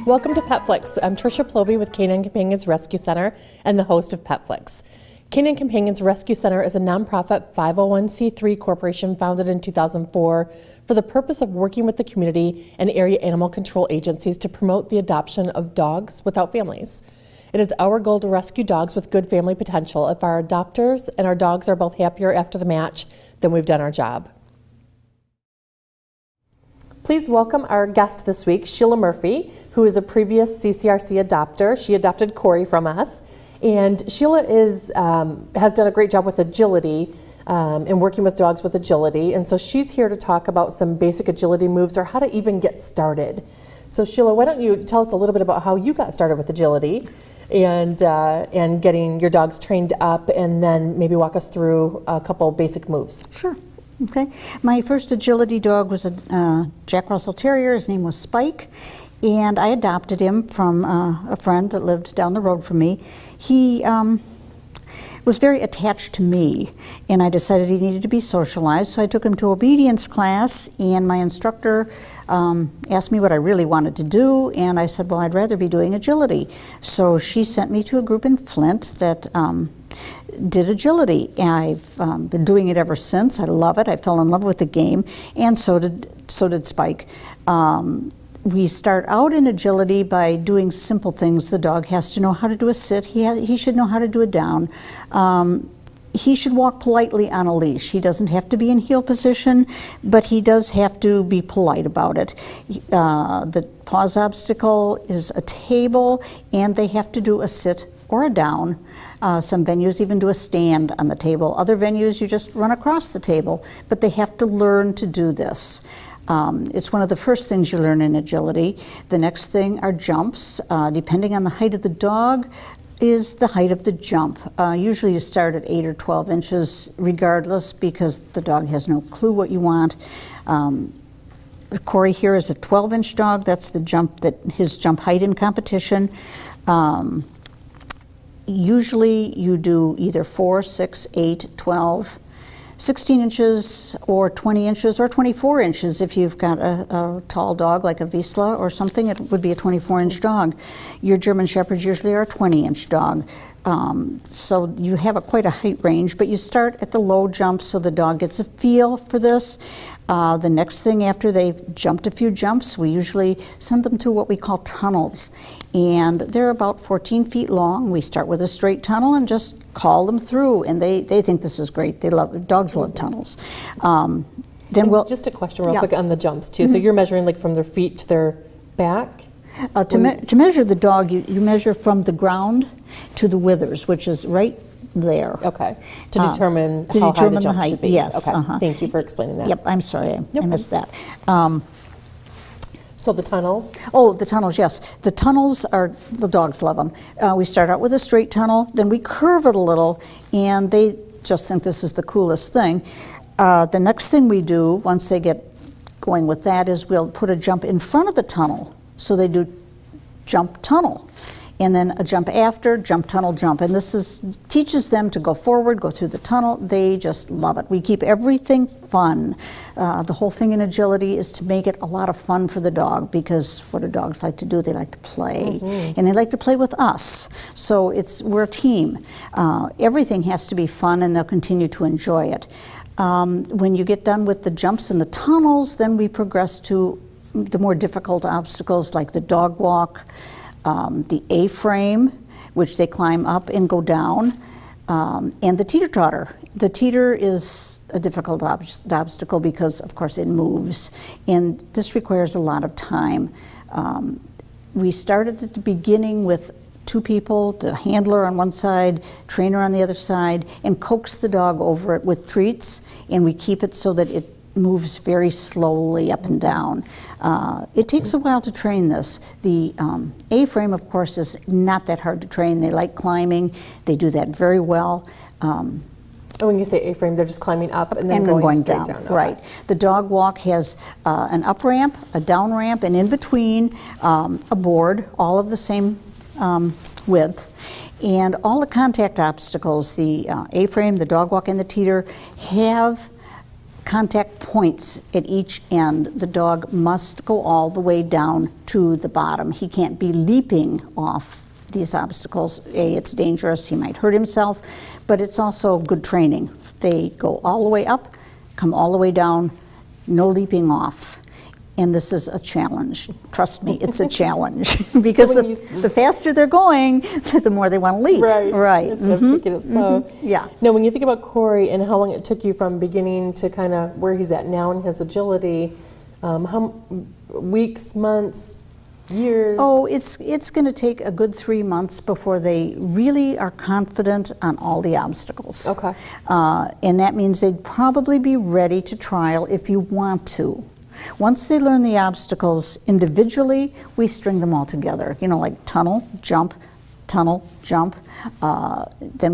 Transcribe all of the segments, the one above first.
Welcome to Petflix. I'm Tricia Plovey with Canine Companions Rescue Center and the host of Petflix. Canine Companions Rescue Center is a nonprofit 501c3 corporation founded in 2004 for the purpose of working with the community and area animal control agencies to promote the adoption of dogs without families. It is our goal to rescue dogs with good family potential if our adopters and our dogs are both happier after the match, then we've done our job. Please welcome our guest this week, Sheila Murphy, who is a previous CCRC adopter. She adopted Corey from us. And Sheila has done a great job with agility and working with dogs with agility. And so she's here to talk about some basic agility moves or how to even get started. So Sheila, why don't you tell us a little bit about how you got started with agility and getting your dogs trained up, and then maybe walk us through a couple basic moves. Sure. Okay. My first agility dog was a Jack Russell Terrier. His name was Spike, and I adopted him from a friend that lived down the road from me. He was very attached to me, and I decided he needed to be socialized, so I took him to obedience class, and my instructor asked me what I really wanted to do, and I said, well, I'd rather be doing agility. So she sent me to a group in Flint that did agility. I've been doing it ever since. I love it. I fell in love with the game, and so did Spike. We start out in agility by doing simple things. The dog has to know how to do a sit. He should know how to do a down. He should walk politely on a leash. He doesn't have to be in heel position, but he does have to be polite about it. The pause obstacle is a table, and they have to do a sit or a down. Some venues even do a stand on the table. Other venues, you just run across the table, but they have to learn to do this. It's one of the first things you learn in agility. The next thing are jumps. Depending on the height of the dog is the height of the jump. Usually you start at 8 or 12 inches regardless, because the dog has no clue what you want. Corey here is a 12-inch dog. That's the jump, his jump height in competition. Usually you do either 4, 6, 8, 12, 16 inches or 20 inches or 24 inches. If you've got a tall dog like a Vizsla or something, it would be a 24-inch dog. Your German Shepherds usually are a 20-inch dog. So you have quite a height range, but you start at the low jump so the dog gets a feel for this. The next thing, after they've jumped a few jumps, we usually send them to what we call tunnels. And they're about 14 feet long. We start with a straight tunnel and just call them through, and they think this is great. Dogs love tunnels. Just a question real quick on the jumps too. So you're measuring like from their feet to their back? To measure the dog, you measure from the ground to the withers, which is right there. Okay. To determine how high the jump should be. Yes. Okay. Thank you for explaining that. Yep. I'm sorry, I missed that. So the tunnels? Oh, the tunnels, yes. The tunnels the dogs love them. We start out with a straight tunnel, then we curve it a little, and they just think this is the coolest thing. The next thing we do, once they get going with that, is we'll put a jump in front of the tunnel. So they do jump tunnel, and then a jump after, jump tunnel jump. And this teaches them to go forward, go through the tunnel. They just love it. We keep everything fun. The whole thing in agility is to make it a lot of fun for the dog, because what do dogs like to do? They like to play, and they like to play with us. So we're a team. Everything has to be fun, and they'll continue to enjoy it. When you get done with the jumps and the tunnels, then we progress to the more difficult obstacles like the dog walk, the A-frame, which they climb up and go down, and the teeter-totter. The teeter is a difficult obstacle because, of course, it moves, and this requires a lot of time. We started at the beginning with 2 people, the handler on one side, trainer on the other side, and coax the dog over it with treats, and we keep it so that it moves very slowly up and down. It takes a while to train this. The A-frame, of course, is not that hard to train. They like climbing. They do that very well. When you say A-frame, they're just climbing up and then going straight down. Okay. Right. The dog walk has an up ramp, a down ramp, and in between a board, all of the same width. And all the contact obstacles, the A-frame, the dog walk, and the teeter, have contact points at each end. The dog must go all the way down to the bottom. He can't be leaping off these obstacles. A, it's dangerous, he might hurt himself, but it's also good training. They go all the way up, come all the way down, no leaping off. And this is a challenge. Trust me, it's a challenge. Because So the faster they're going, the more they want to leap. Right. Instead of taking it slow. Yeah. Now, when you think about Corey and how long it took you from beginning to kind of where he's at now in his agility, how weeks, months, years? Oh, it's going to take a good 3 months before they really are confident on all the obstacles. Okay. And that means they'd probably be ready to trial if you want to. Once they learn the obstacles individually, we string them all together. You know, like tunnel, jump, then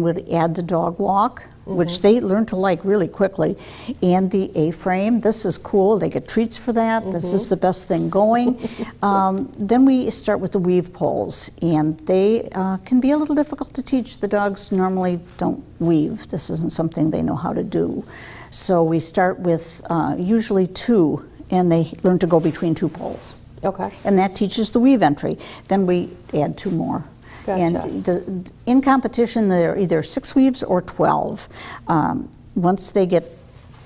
we'll add the dog walk, which they learn to like really quickly, and the A-frame. This is cool. They get treats for that. This is the best thing going. Then we start with the weave poles, and they can be a little difficult to teach. The dogs normally don't weave. This isn't something they know how to do. So we start with usually 2, and they learn to go between 2 poles. Okay. And that teaches the weave entry. Then we add 2 more. Gotcha. And in competition, they're either 6 weaves or 12. Once they get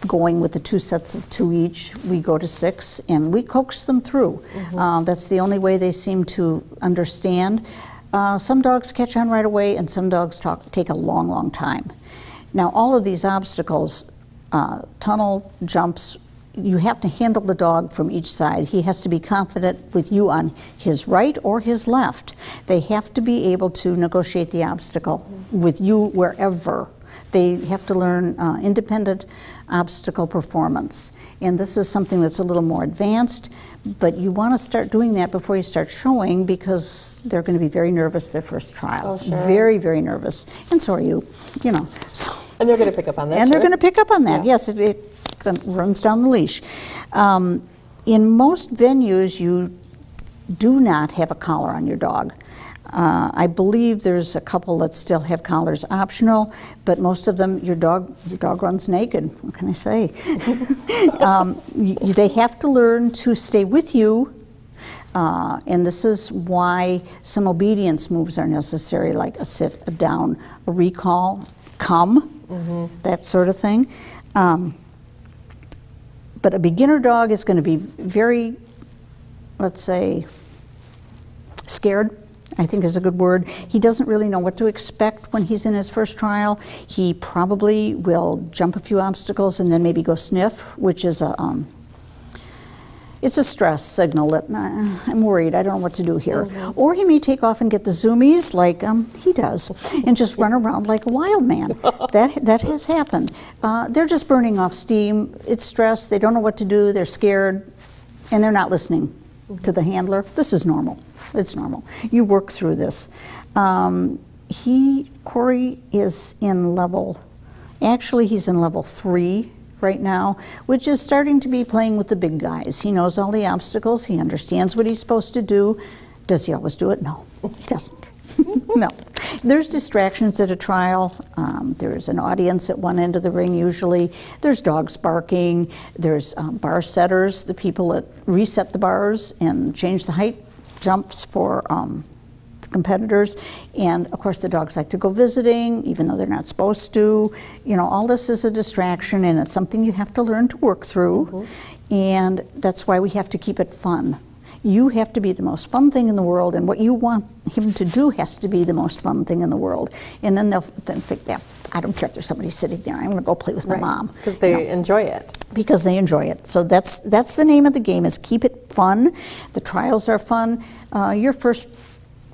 going with the 2 sets of 2 each, we go to 6, and we coax them through. That's the only way they seem to understand. Some dogs catch on right away, and some dogs take a long, long time. Now, all of these obstacles, tunnel, jumps, you have to handle the dog from each side. He has to be confident with you on his right or his left. They have to be able to negotiate the obstacle with you wherever. They have to learn independent obstacle performance. And this is something that's a little more advanced, but you want to start doing that before you start showing, because they're going to be very nervous their first trial. Oh, sure. Very, very nervous. And so are you, you know. So. And they're going to pick up on that. And they're going to pick up on that. Yeah. Yes, it runs down the leash. In most venues, you do not have a collar on your dog. I believe there's a couple that still have collars optional, but most of them, your dog runs naked. What can I say? They have to learn to stay with you, and this is why some obedience moves are necessary, like a sit, a down, a recall, come, that sort of thing. But a beginner dog is going to be very, let's say, scared, I think is a good word. He doesn't really know what to expect when he's in his first trial. He probably will jump a few obstacles and then maybe go sniff, which is it's a stress signal that I'm worried, I don't know what to do here. Or he may take off and get the zoomies like he does and just run around like a wild man. That has happened. They're just burning off steam. It's stress. They don't know what to do. They're scared, and they're not listening to the handler. This is normal. It's normal. You work through this. Corey is in he's in level 3 right now, which is starting to be playing with the big guys. He knows all the obstacles. He understands what he's supposed to do. Does he always do it? No, he doesn't. No. There's distractions at a trial. There's an audience at one end of the ring usually. There's dogs barking. There's bar setters, the people that reset the bars and change the height jumps for the competitors. And of course the dogs like to go visiting, even though they're not supposed to. You know, all this is a distraction, and it's something you have to learn to work through. And that's why we have to keep it fun. You have to be the most fun thing in the world, and what you want him to do has to be the most fun thing in the world. And then they'll think, yeah, I don't care if there's somebody sitting there. I'm going to go play with my mom. Because they enjoy it. Because they enjoy it. So that's the name of the game, is keep it fun. The trials are fun. Your first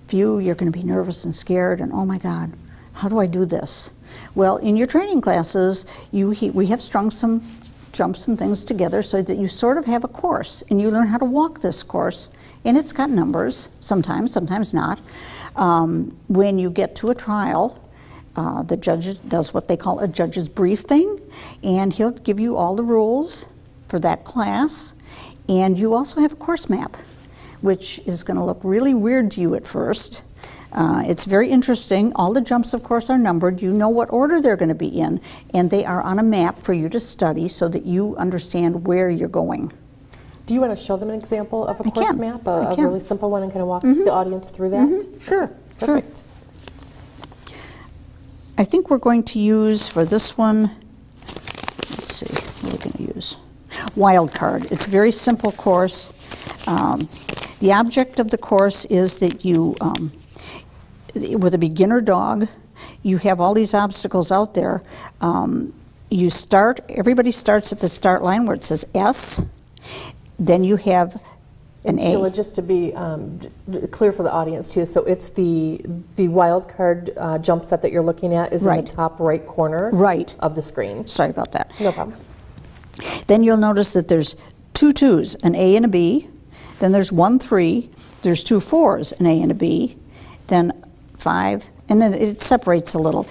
few, you're going to be nervous and scared, and oh my God, how do I do this? Well, in your training classes, we have strung some jumps and things together so that you sort of have a course, and you learn how to walk this course, and it's got numbers, sometimes not. When you get to a trial, the judge does what they call a judge's briefing, and he'll give you all the rules for that class, and you also have a course map, which is going to look really weird to you at first, It's very interesting. All the jumps, of course, are numbered. You know what order they're going to be in, and they are on a map for you to study so that you understand where you're going. Do you want to show them an example of a course map, a can. really simple one, and kind of walk the audience through that? Sure. Perfect. I think we're going to use for this one, let's see, what are we going to use? Wild card. It's a very simple course. The object of the course is that you, with a beginner dog, you have all these obstacles out there. You start, everybody starts at the start line where it says S. Then you have an A. Sheila, just to be clear for the audience too, so it's the wild card jump set that you're looking at is in the top right corner of the screen. Sorry about that. No problem. Then you'll notice that there's 2 2s, an A and a B. Then there's 1 3. There's 2 4s, an A and a B. Then 5, and then it separates a little.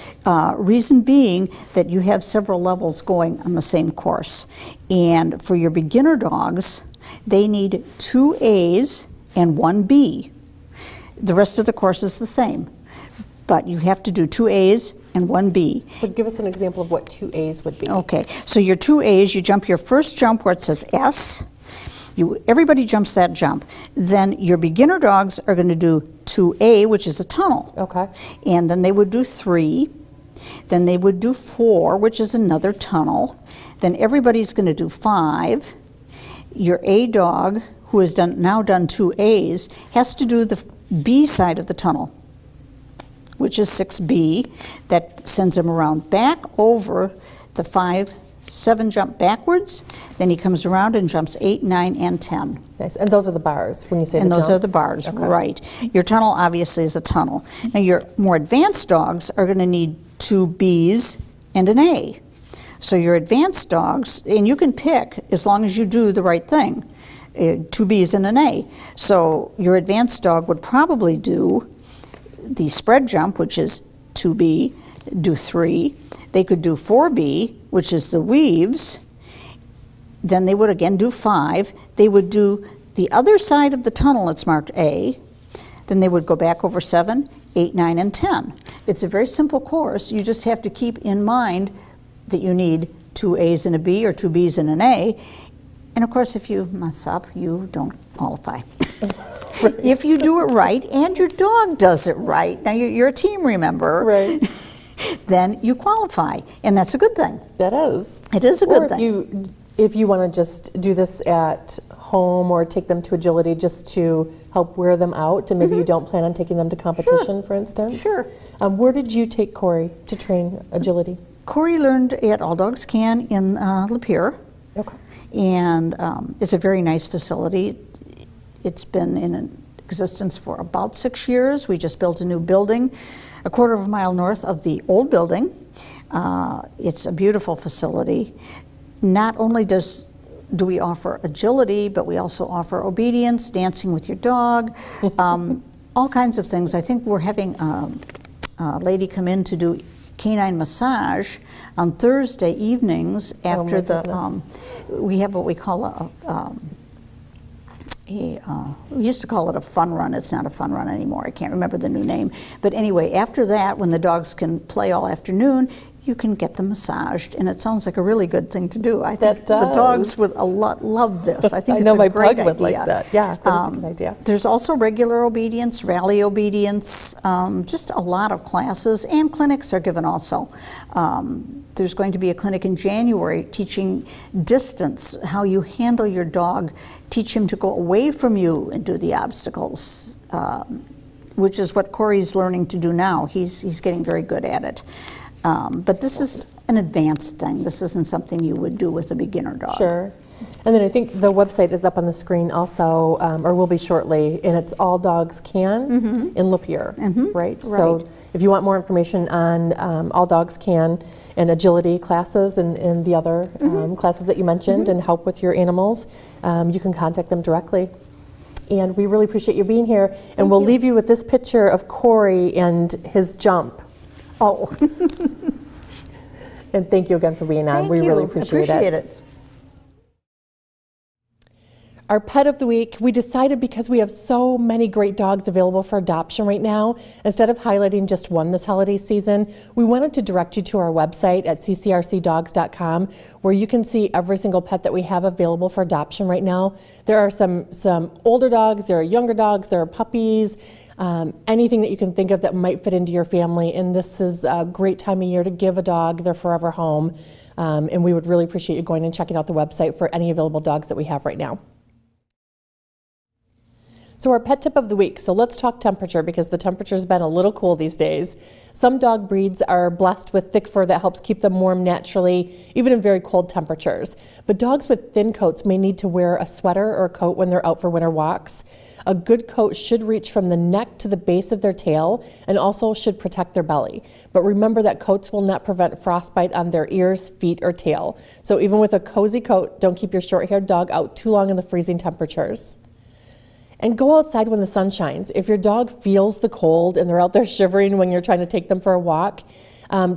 Reason being that you have several levels going on the same course. And for your beginner dogs, they need 2 A's and 1 B. The rest of the course is the same, but you have to do 2 A's and 1 B. So give us an example of what 2 A's would be. Okay, so your 2 A's, you jump your first jump where it says S. Everybody jumps that jump. Then your beginner dogs are going to do 2A, which is a tunnel. Okay. And then they would do 3. Then they would do 4, which is another tunnel. Then everybody's going to do 5. Your A dog, who has now done 2 A's, has to do the B side of the tunnel, which is 6B. That sends him around back over the 5, 7 jump backwards. Then he comes around and jumps 8, 9, and 10. Nice. And those are the bars when you say and the those jump? are the bars, right. Your tunnel obviously is a tunnel. Now your more advanced dogs are going to need 2 B's and an A. So your advanced dogs, and you can pick as long as you do the right thing, 2 B's and an A. So your advanced dog would probably do the spread jump, which is 2B, do 3. They could do 4B, which is the weaves. Then they would again do 5. They would do the other side of the tunnel, it's marked A. Then they would go back over 7, 8, 9, and 10. It's a very simple course. You just have to keep in mind that you need 2 A's and a B or 2 B's and an A. And of course, if you mess up, you don't qualify. If you do it right and your dog does it right, now you're a team, remember? Right. Then you qualify, and that's a good thing. That is. It is a good thing. If you want to just do this at home or take them to agility just to help wear them out, and maybe you don't plan on taking them to competition, for instance. Sure. Where did you take Corey to train agility? Corey learned at All Dogs Can in Lapeer. Okay. And it's a very nice facility. It's been in existence for about 6 years. We just built a new building a quarter of a mile north of the old building. It's a beautiful facility. Not only do we offer agility, but we also offer obedience, dancing with your dog, all kinds of things. I think we're having a lady come in to do canine massage on Thursday evenings after we have what we call we used to call it a fun run. It's not a fun run anymore. I can't remember the new name. But anyway, after that, when the dogs can play all afternoon, you can get them massaged, and it sounds like a really good thing to do. I think the dogs would love this. I think it's a great idea. I know my pug would like that. Yeah, that's a good idea. There's also regular obedience, rally obedience, just a lot of classes, and clinics are given also. There's going to be a clinic in January teaching distance, how you handle your dog, teach him to go away from you and do the obstacles, which is what Corey's learning to do now. He's getting very good at it. But this is an advanced thing. This isn't something you would do with a beginner dog. Sure. And then I think the website is up on the screen also, or will be shortly, and it's All Dogs Can in Lapeer, right? So if you want more information on All Dogs Can and agility classes and the other classes that you mentioned and help with your animals, you can contact them directly. And we really appreciate you being here. And we'll leave you with this picture of Corey and his jump. Oh. And thank you again for being on. We really appreciate it. Our pet of the week, we decided because we have so many great dogs available for adoption right now, instead of highlighting just one this holiday season, we wanted to direct you to our website at ccrcdogs.com, where you can see every single pet that we have available for adoption right now. There are some older dogs, there are younger dogs, there are puppies, anything that you can think of that might fit into your family, and this is a great time of year to give a dog their forever home, and we would really appreciate you going and checking out the website for any available dogs that we have right now. So our pet tip of the week, so let's talk temperature because the temperature's been a little cool these days. Some dog breeds are blessed with thick fur that helps keep them warm naturally, even in very cold temperatures. But dogs with thin coats may need to wear a sweater or a coat when they're out for winter walks. A good coat should reach from the neck to the base of their tail and also should protect their belly. But remember that coats will not prevent frostbite on their ears, feet, or tail. So even with a cozy coat, don't keep your short-haired dog out too long in the freezing temperatures. And go outside when the sun shines. If your dog feels the cold and they're out there shivering when you're trying to take them for a walk,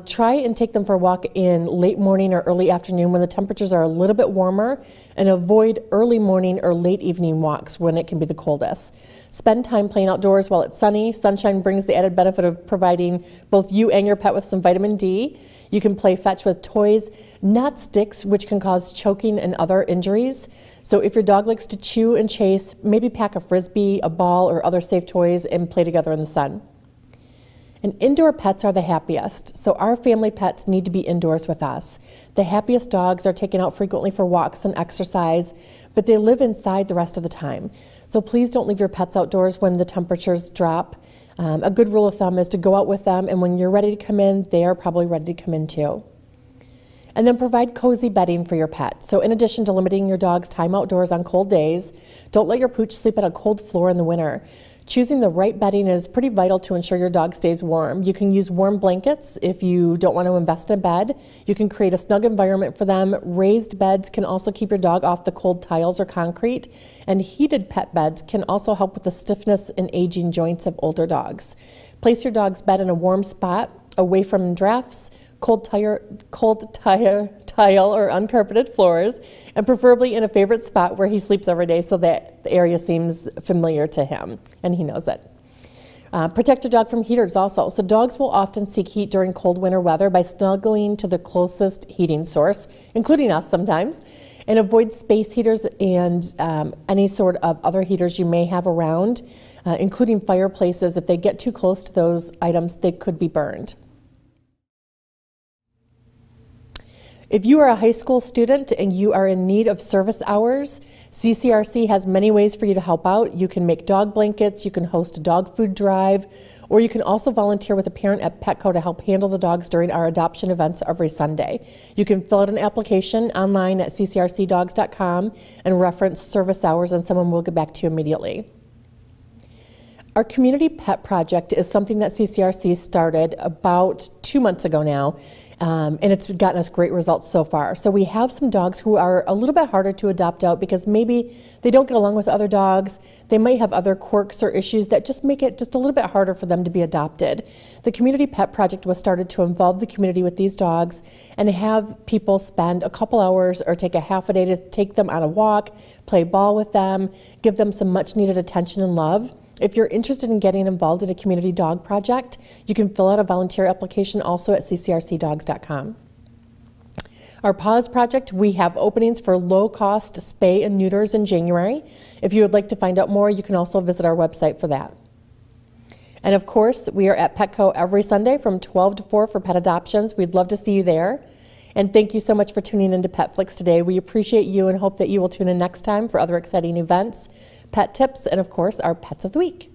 try and take them for a walk in late morning or early afternoon when the temperatures are a little bit warmer, and avoid early morning or late evening walks when it can be the coldest. Spend time playing outdoors while it's sunny. Sunshine brings the added benefit of providing both you and your pet with some vitamin D. You can play fetch with toys, not sticks, which can cause choking and other injuries. So if your dog likes to chew and chase, maybe pack a Frisbee, a ball, or other safe toys and play together in the sun. And indoor pets are the happiest, so our family pets need to be indoors with us. The happiest dogs are taken out frequently for walks and exercise, but they live inside the rest of the time. So please don't leave your pets outdoors when the temperatures drop. A good rule of thumb is to go out with them, and when you're ready to come in, they are probably ready to come in too. And then provide cozy bedding for your pet. So in addition to limiting your dog's time outdoors on cold days, don't let your pooch sleep on a cold floor in the winter. Choosing the right bedding is pretty vital to ensure your dog stays warm. You can use warm blankets if you don't want to invest in a bed. You can create a snug environment for them. Raised beds can also keep your dog off the cold tiles or concrete. And heated pet beds can also help with the stiffness and aging joints of older dogs. Place your dog's bed in a warm spot, away from drafts, cold tile or uncarpeted floors, and preferably in a favorite spot where he sleeps every day so that the area seems familiar to him and he knows it. Protect your dog from heaters also. So dogs will often seek heat during cold winter weather by snuggling to the closest heating source, including us sometimes, and avoid space heaters and any sort of other heaters you may have around, including fireplaces. If they get too close to those items, they could be burned. If you are a high school student and you are in need of service hours, CCRC has many ways for you to help out. You can make dog blankets, you can host a dog food drive, or you can also volunteer with a parent at Petco to help handle the dogs during our adoption events every Sunday. You can fill out an application online at ccrcdogs.com and reference service hours, and someone will get back to you immediately. Our community pet project is something that CCRC started about 2 months ago now, and it's gotten us great results so far. So we have some dogs who are a little bit harder to adopt out because maybe they don't get along with other dogs. They might have other quirks or issues that just make it just a little bit harder for them to be adopted. The community pet project was started to involve the community with these dogs and have people spend a couple hours or take a half a day to take them on a walk, play ball with them, give them some much needed attention and love. If you're interested in getting involved in a community dog project, you can fill out a volunteer application also at ccrcdogs.com. Our Paws project, we have openings for low-cost spay and neuters in January. If you would like to find out more, you can also visit our website for that. And of course, we are at Petco every Sunday from 12 to 4 for pet adoptions. We'd love to see you there. And thank you so much for tuning into Petflix today. We appreciate you and hope that you will tune in next time for other exciting events, pet tips, and of course, our pets of the week.